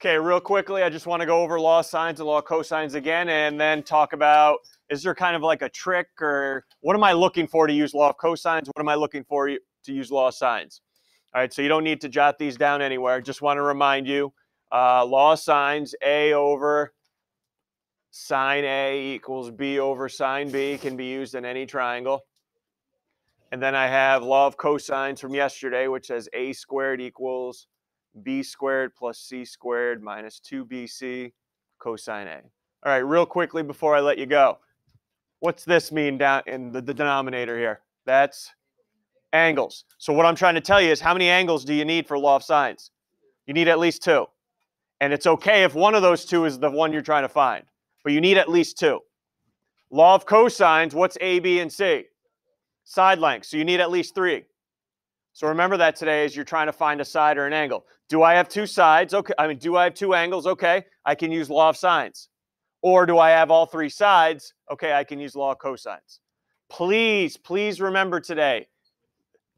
Okay, real quickly, I just want to go over law of sines and law of cosines again, and then talk about, is there kind of like a trick, or what am I looking for to use law of cosines? What am I looking for to use law of sines? All right, so you don't need to jot these down anywhere. Just want to remind you, law of sines, A over sine A equals B over sine B can be used in any triangle. And then I have law of cosines from yesterday, which says A squared equals B squared plus C squared minus 2BC cosine A. All right, real quickly before I let you go, what's this mean down in the denominator here? That's angles. So what I'm trying to tell you is, how many angles do you need for law of sines? You need at least 2. And it's okay if one of those 2 is the one you're trying to find, but you need at least 2. Law of cosines, what's A, B, and C? Side lengths. So you need at least 3. So remember that today as you're trying to find a side or an angle. Do I have 2 sides? Okay. Do I have 2 angles? Okay. I can use law of sines. Or do I have all 3 sides? Okay, I can use law of cosines. Please, please remember today,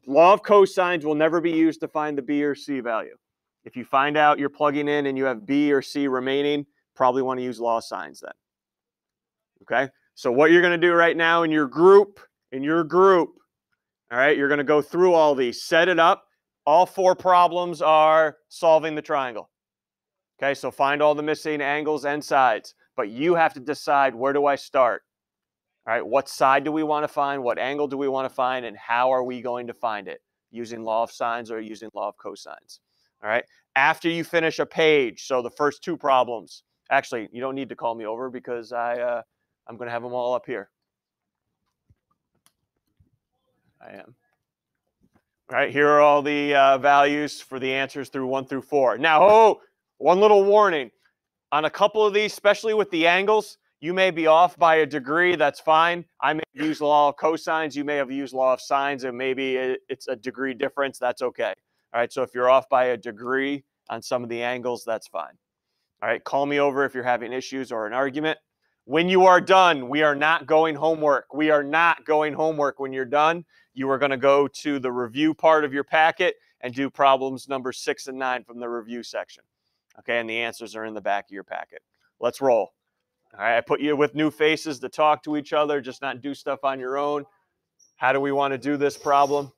law of cosines will never be used to find the B or C value. If you find out you're plugging in and you have B or C remaining, probably want to use law of sines then. Okay? So what you're going to do right now in your group, all right, you're going to go through all these, set it up. All 4 problems are solving the triangle. Okay, so find all the missing angles and sides. But you have to decide, where do I start? All right, what side do we want to find? What angle do we want to find? And how are we going to find it? Using law of sines or using law of cosines. All right, after you finish a page, so the first 2 problems. Actually, you don't need to call me over because I'm going to have them all up here. I am. All right, here are all the values for the answers through 1 through 4. Now, one little warning. On a couple of these, especially with the angles, you may be off by a degree. That's fine. I may have used law of cosines. You may have used law of sines, and maybe it's a degree difference. That's okay. All right, so if you're off by a degree on some of the angles, that's fine. All right, call me over if you're having issues or an argument. When you are done, we are not going homework. We are not going homework when you're done. You are going to go to the review part of your packet and do problems number 6 and 9 from the review section. Okay, and the answers are in the back of your packet. Let's roll. All right, I put you with new faces to talk to each other, just not do stuff on your own. How do we want to do this problem?